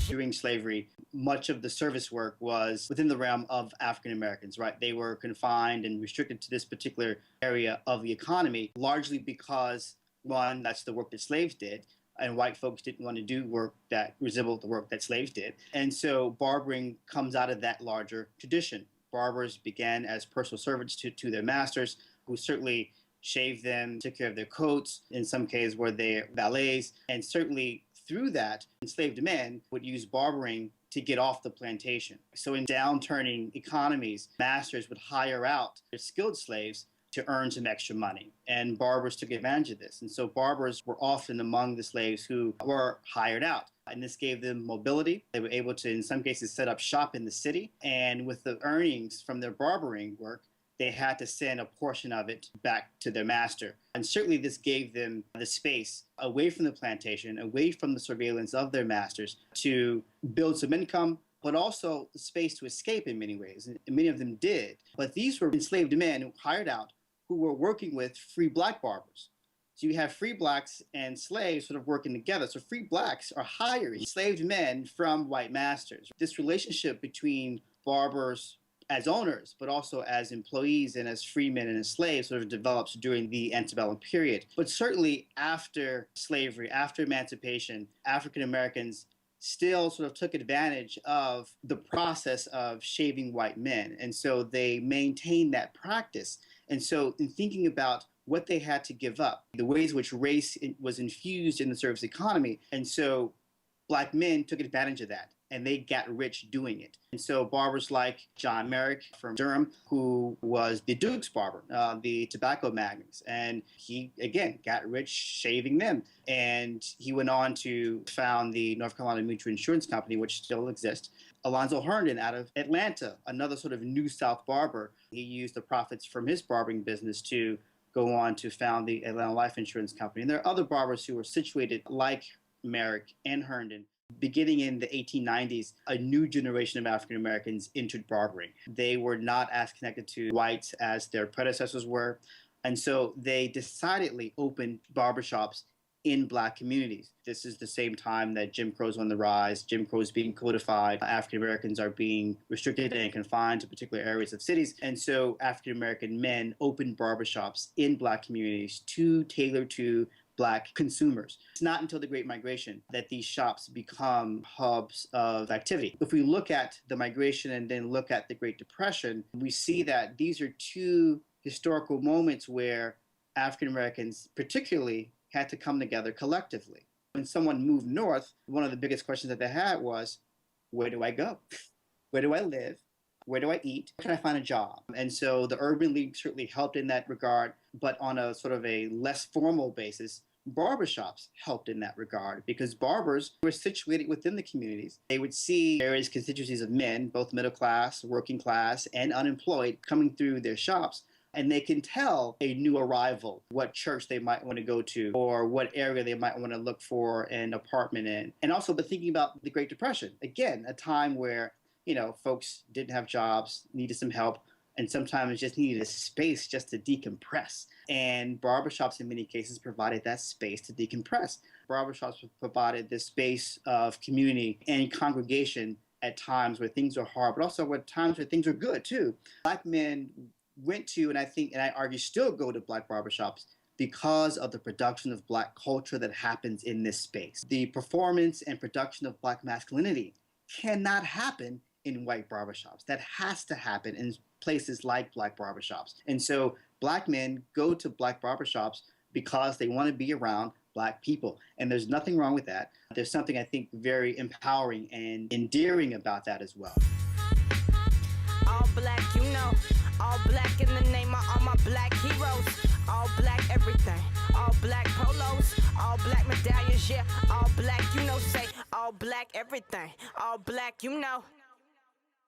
During slavery, much of the service work was within the realm of African Americans, right? They were confined and restricted to this particular area of the economy, largely because, one, that's the work that slaves did, and white folks didn't want to do work that resembled the work that slaves did. And so barbering comes out of that larger tradition. Barbers began as personal servants to their masters, who certainly shaved them, took care of their coats, in some cases were their valets, and certainly through that, enslaved men would use barbering to get off the plantation. So in downturning economies, masters would hire out their skilled slaves to earn some extra money. And barbers took advantage of this. And so barbers were often among the slaves who were hired out. And this gave them mobility. They were able to, in some cases, set up shop in the city. And with the earnings from their barbering work, they had to send a portion of it back to their master. And certainly this gave them the space away from the plantation, away from the surveillance of their masters, to build some income, but also the space to escape in many ways. And many of them did. But these were enslaved men who hired out, who were working with free black barbers. So you have free blacks and slaves sort of working together. So free blacks are hiring enslaved men from white masters. This relationship between barbers as owners, but also as employees and as freemen and as slaves sort of develops during the antebellum period. But certainly after slavery, after emancipation, African Americans still sort of took advantage of the process of shaving white men. And so they maintained that practice. And so in thinking about what they had to give up, the ways in which race was infused in the service economy, and so black men took advantage of that, and they got rich doing it. And so barbers like John Merrick from Durham, who was the Duke's barber, the tobacco magnate, and he, again, got rich shaving them. And he went on to found the North Carolina Mutual Insurance Company, which still exists. Alonzo Herndon out of Atlanta, another sort of New South barber, he used the profits from his barbering business to go on to found the Atlanta Life Insurance Company. And there are other barbers who were situated like Merrick and Herndon. Beginning in the 1890s, a new generation of African Americans entered barbering. They were not as connected to whites as their predecessors were, and so they decidedly opened barbershops in black communities. This is the same time that Jim Crow's on the rise. Jim Crow's being codified. African Americans are being restricted and confined to particular areas of cities. And so African American men opened barbershops in black communities to tailor to black consumers. It's not until the Great Migration that these shops become hubs of activity. If we look at the migration and then look at the Great Depression, we see that these are two historical moments where African Americans particularly had to come together collectively. When someone moved north, one of the biggest questions that they had was, where do I go? Where do I live? Where do I eat? Where can I find a job? And so the Urban League certainly helped in that regard, but on a sort of a less formal basis, barbershops helped in that regard because barbers were situated within the communities. They would see various constituencies of men, both middle class, working class, and unemployed, coming through their shops. And they can tell a new arrival what church they might want to go to or what area they might want to look for an apartment in. And also, but thinking about the Great Depression, again, a time where folks didn't have jobs, needed some help, and sometimes just needed a space just to decompress. And barbershops, in many cases, provided that space to decompress. Barbershops provided this space of community and congregation at times where things are hard, but also at times where things are good, too. Black men went to, and I argue still go to black barbershops because of the production of black culture that happens in this space. The performance and production of black masculinity cannot happen in white barbershops. That has to happen in places like black barbershops. And so black men go to black barbershops because they want to be around black people. And there's nothing wrong with that. There's something I think very empowering and endearing about that as well. All black, all black in the name of all my black heroes. All black everything, all black polos, all black medallions, yeah. All black, say all black everything, all black,